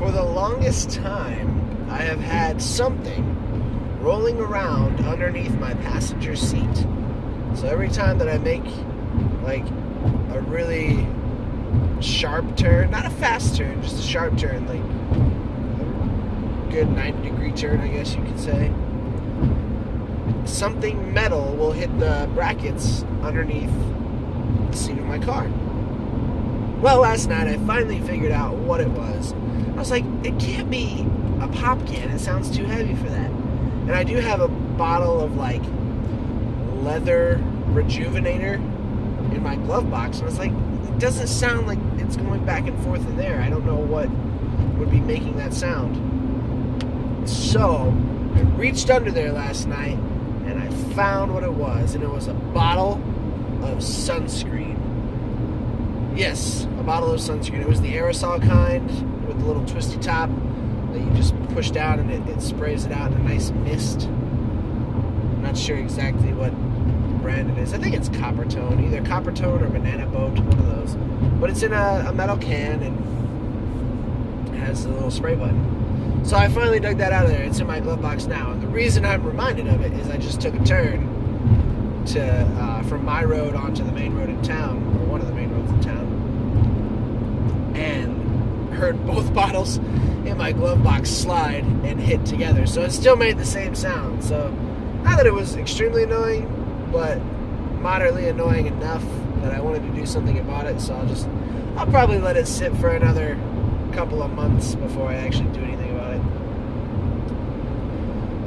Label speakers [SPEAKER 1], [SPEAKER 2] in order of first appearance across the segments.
[SPEAKER 1] For the longest time, I have had something rolling around underneath my passenger seat. So every time that I make like a really sharp turn, not a fast turn, just a sharp turn, like a good 90-degree turn, I guess you could say, something metal will hit the brackets underneath the seat of my car. Well, last night I finally figured out what it was. I was like, it can't be a pop can. It sounds too heavy for that. And I do have a bottle of like leather rejuvenator in my glove box. And I was like, it doesn't sound like it's going back and forth in there. I don't know what would be making that sound. So I reached under there last night and I found what it was. And it was a bottle of sunscreen. Yes, a bottle of sunscreen. It was the aerosol kind with the little twisty top that you just push down and it sprays it out in a nice mist. I'm not sure exactly what brand it is. I think it's Copper Tone, either Copper Tone or Banana Boat, one of those. But it's in a metal can and it has a little spray button. So I finally dug that out of there. It's in my glove box now. And the reason I'm reminded of it is I just took a turn from my road onto the main road in town, or one of the main roads in town, and heard both bottles in my glove box slide and hit together. So it still made the same sound. So not that it was extremely annoying, but moderately annoying enough that I wanted to do something about it. So I'll probably let it sit for another couple of months before I actually do anything about it.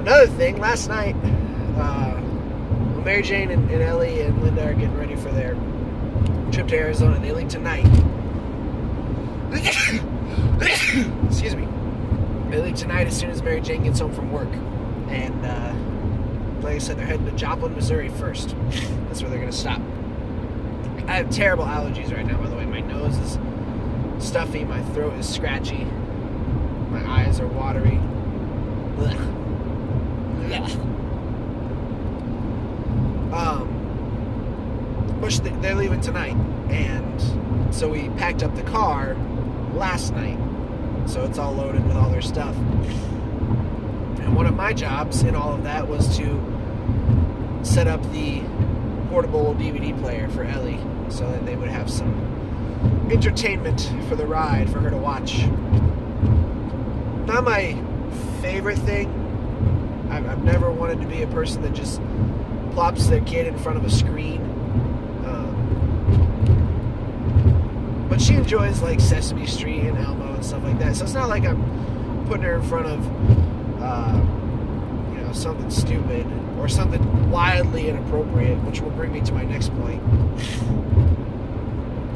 [SPEAKER 1] Another thing, last night, Mary Jane and Ellie and Linda are getting ready for their trip to Arizona. They leave tonight. Excuse me. They leave tonight as soon as Mary Jane gets home from work. And like I said, they're heading to Joplin, Missouri first. That's where they're going to stop. I have terrible allergies right now, by the way. My nose is stuffy. My throat is scratchy. My eyes are watery. Ugh. But they're leaving tonight, and so we packed up the car last night, so it's all loaded with all their stuff. And one of my jobs in all of that was to set up the portable DVD player for Ellie, so that they would have some entertainment for the ride for her to watch. Not my favorite thing. I've never wanted to be a person that just plops their kid in front of a screen. But she enjoys like Sesame Street and Elmo and stuff like that. So it's not like I'm putting her in front of, something stupid or something wildly inappropriate, which will bring me to my next point.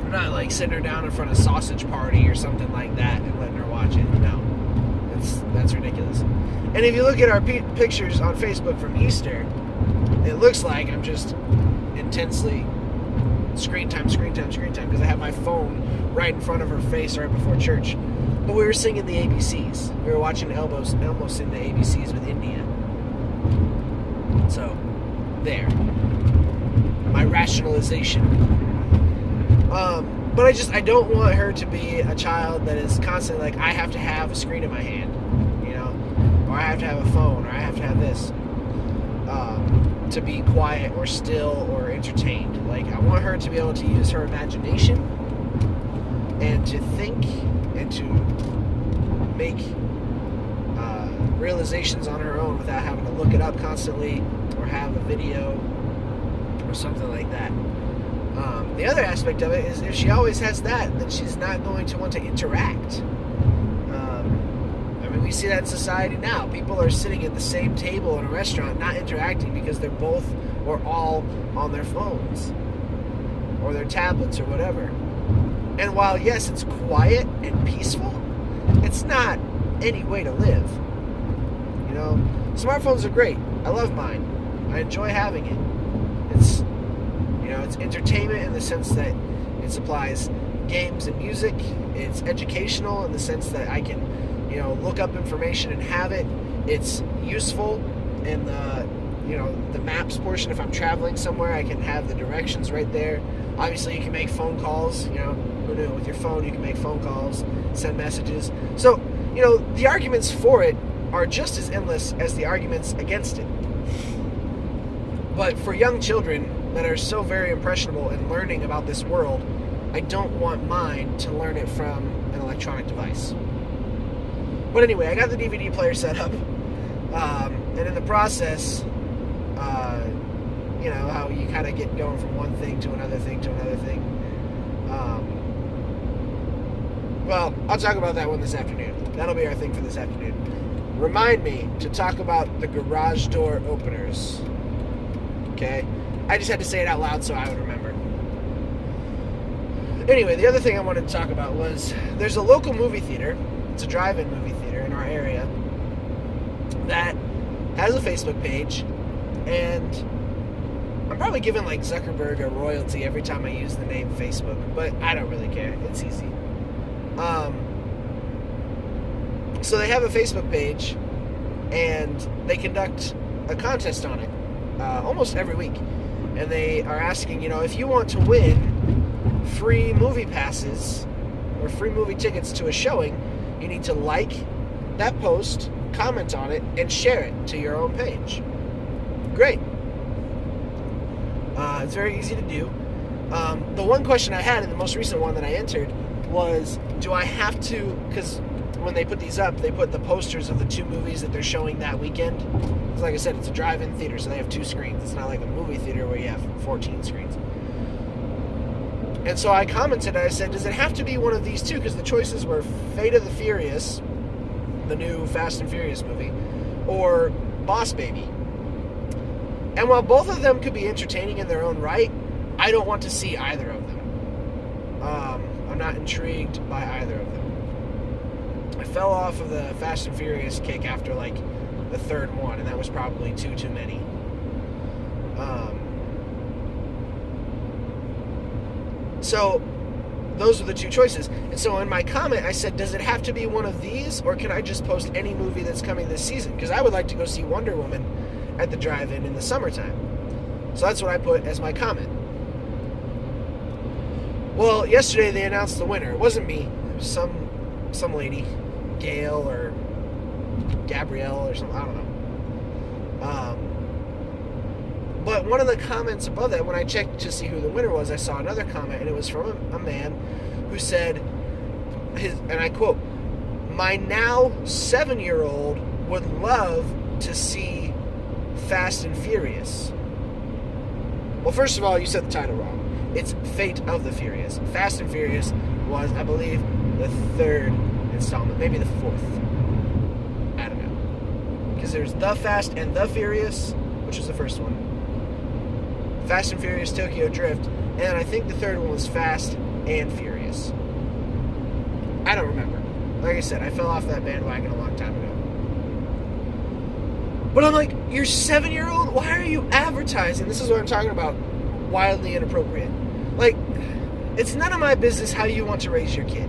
[SPEAKER 1] I'm not like sitting her down in front of Sausage Party or something like that and letting her watch it. No, that's ridiculous. And if you look at our pictures on Facebook from Easter, it looks like I'm just intensely screen time, because I have my phone right in front of her face right before church. But we were singing the ABCs. We were watching Elmo sing the ABCs with India. So, there. My rationalization. But I don't want her to be a child that is constantly like, I have to have a screen in my hand, or I have to have a phone, or I have to have this. To be quiet or still or entertained. Like, I want her to be able to use her imagination and to think and to make realizations on her own without having to look it up constantly or have a video or something like that. The other aspect of it is if she always has that, then she's not going to want to interact. We see that in society now. People are sitting at the same table in a restaurant not interacting because they're both or all on their phones or their tablets or whatever. And while, yes, it's quiet and peaceful, it's not any way to live. Smartphones are great. I love mine. I enjoy having it. It's entertainment in the sense that it supplies games and music. It's educational in the sense that I can look up information and have it. It's useful in the maps portion. If I'm traveling somewhere, I can have the directions right there. Obviously, you can make phone calls. Who knew? With your phone, you can make phone calls, send messages. So the arguments for it are just as endless as the arguments against it. But for young children that are so very impressionable and learning about this world, I don't want mine to learn it from an electronic device. But anyway, I got the DVD player set up, and in the process, how you kind of get going from one thing to another thing to another thing. Well, I'll talk about that one this afternoon. That'll be our thing for this afternoon. Remind me to talk about the garage door openers. Okay? I just had to say it out loud so I would remember. Anyway, the other thing I wanted to talk about was there's a local movie theater. It's a drive-in movie theater in our area that has a Facebook page, and I'm probably giving like Zuckerberg a royalty every time I use the name Facebook, but I don't really care. It's easy. So they have a Facebook page, and they conduct a contest on it almost every week. And they are asking, if you want to win free movie passes or free movie tickets to a showing, you need to like that post, comment on it, and share it to your own page. Great. It's very easy to do. The one question I had in the most recent one that I entered was, do I have to, because when they put these up, they put the posters of the 2 movies that they're showing that weekend. Because like I said, it's a drive-in theater, so they have 2 screens. It's not like a movie theater where you have 14 screens. And so I commented, I said, does it have to be one of these 2? Because the choices were Fate of the Furious, the new Fast and Furious movie, or Boss Baby. And while both of them could be entertaining in their own right, I don't want to see either of them. I'm not intrigued by either of them. I fell off of the Fast and Furious kick after like the 3rd one, and that was probably too many. So those are the 2 choices. And so in my comment, I said, does it have to be one of these, or can I just post any movie that's coming this season? Because I would like to go see Wonder Woman at the drive-in in the summertime. So that's what I put as my comment. Well, yesterday they announced the winner. It wasn't me. It was some lady, Gail or Gabrielle or something. I don't know. But one of the comments above that, when I checked to see who the winner was, I saw another comment, and it was from a man who said, and I quote, "My now 7-year-old would love to see Fast and Furious." Well, first of all, you said the title wrong. It's Fate of the Furious. Fast and Furious was, I believe, the 3rd installment, maybe the 4th. I don't know. Because there's The Fast and the Furious, which was the first one. Fast and Furious Tokyo Drift, and I think the 3rd one was Fast and Furious. I don't remember. Like I said, I fell off that bandwagon a long time ago. But I'm like, you're 7-year-old? Why are you advertising? This is what I'm talking about. Wildly inappropriate. Like, it's none of my business how you want to raise your kid.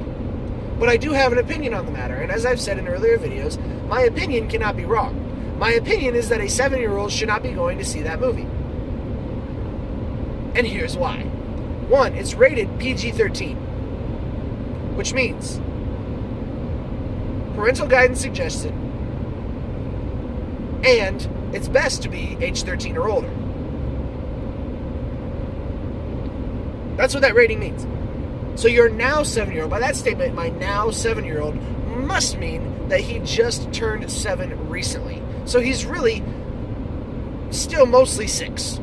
[SPEAKER 1] But I do have an opinion on the matter, and as I've said in earlier videos, my opinion cannot be wrong. My opinion is that a 7-year-old should not be going to see that movie. And here's why. 1, it's rated PG-13, which means parental guidance suggested, and it's best to be age 13 or older. That's what that rating means. So your now 7-year-old, by that statement, my now 7-year-old must mean that he just turned 7 recently. So he's really still mostly 6.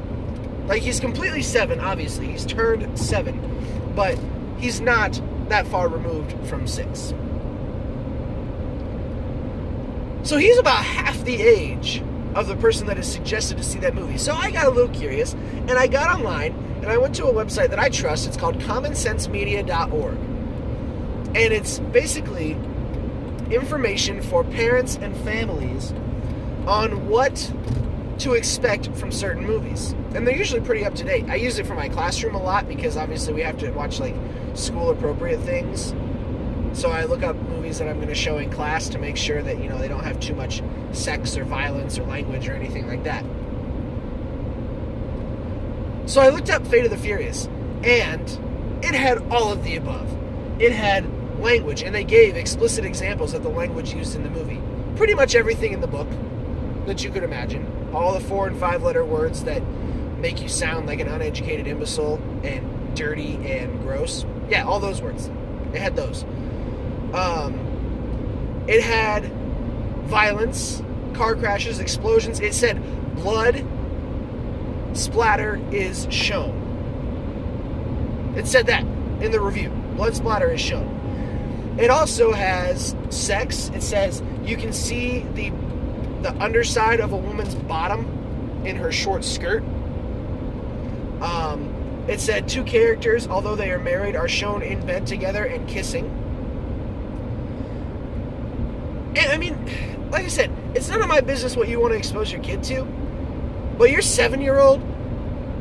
[SPEAKER 1] Like, he's completely 7, obviously. He's turned 7. But he's not that far removed from 6. So he's about half the age of the person that is suggested to see that movie. So I got a little curious, and I got online, and I went to a website that I trust. It's called commonsensemedia.org. And it's basically information for parents and families on what to expect from certain movies. And they're usually pretty up to date. I use it for my classroom a lot because obviously we have to watch like school appropriate things. So I look up movies that I'm going to show in class to make sure that, they don't have too much sex or violence or language or anything like that. So I looked up Fate of the Furious, and it had all of the above. It had language, and they gave explicit examples of the language used in the movie. Pretty much everything in the book that you could imagine. All the 4 and 5 letter words that make you sound like an uneducated imbecile and dirty and gross. Yeah, all those words. It had those. It had violence, car crashes, explosions. It said blood splatter is shown. It said that in the review. Blood splatter is shown. It also has sex. It says you can see the underside of a woman's bottom in her short skirt. It said 2 characters, although they are married, are shown in bed together and kissing. And I mean, like I said, it's none of my business what you want to expose your kid to, but your 7-year-old,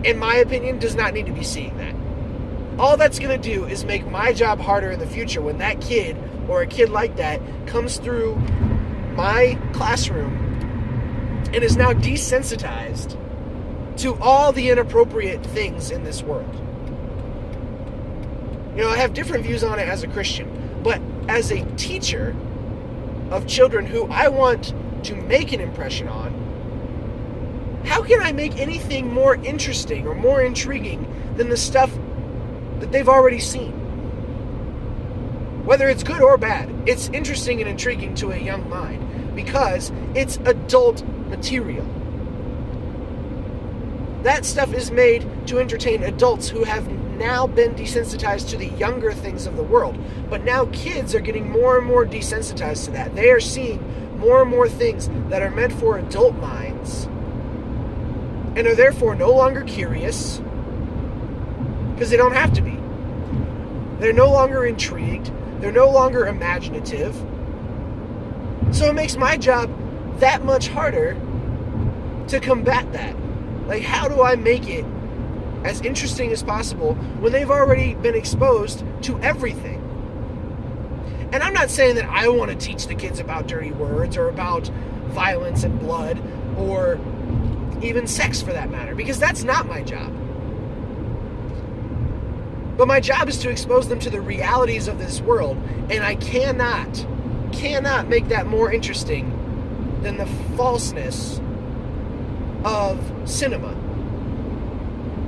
[SPEAKER 1] in my opinion, does not need to be seeing that. All that's going to do is make my job harder in the future when that kid, or a kid like that, comes through my classroom and is now desensitized to all the inappropriate things in this world. You know, I have different views on it as a Christian, but as a teacher of children who I want to make an impression on, how can I make anything more interesting or more intriguing than the stuff that they've already seen? Whether it's good or bad, it's interesting and intriguing to a young mind because it's adult material. That stuff is made to entertain adults who have now been desensitized to the younger things of the world. But now kids are getting more and more desensitized to that. They are seeing more and more things that are meant for adult minds and are therefore no longer curious because they don't have to be. They're no longer intrigued. They're no longer imaginative. So it makes my job that much harder to combat that. Like, how do I make it as interesting as possible when they've already been exposed to everything? And I'm not saying that I want to teach the kids about dirty words or about violence and blood or even sex for that matter, because that's not my job. But my job is to expose them to the realities of this world, and I cannot make that more interesting than the falseness of cinema.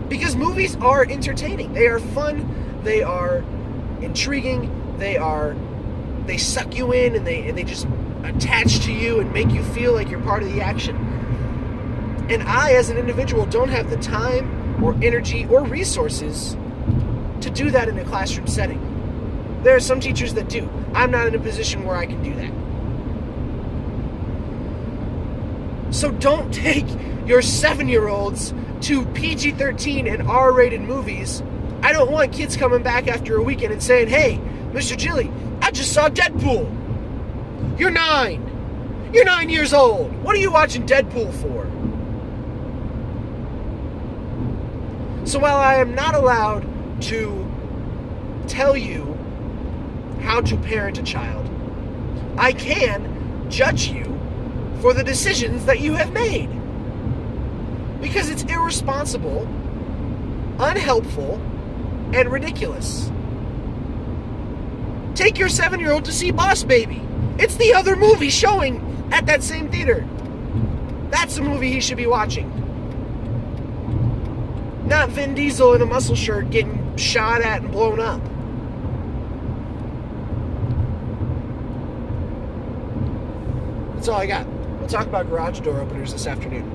[SPEAKER 1] Because movies are entertaining. They are fun. They are intriguing. They suck you in, and they just attach to you and make you feel like you're part of the action. And I, as an individual, don't have the time or energy or resources to do that in a classroom setting. There are some teachers that do. I'm not in a position where I can do that. So don't take your 7-year-olds to PG-13 and R-rated movies. I don't want kids coming back after a weekend and saying, "Hey, Mr. Gilly, I just saw Deadpool." You're 9. You're 9 years old. What are you watching Deadpool for? So while I am not allowed to tell you how to parent a child, I can judge you for the decisions that you have made. Because it's irresponsible, unhelpful, and ridiculous. Take your 7-year-old to see Boss Baby. It's the other movie showing at that same theater. That's the movie he should be watching. Not Vin Diesel in a muscle shirt getting shot at and blown up. That's all I got. We'll talk about garage door openers this afternoon.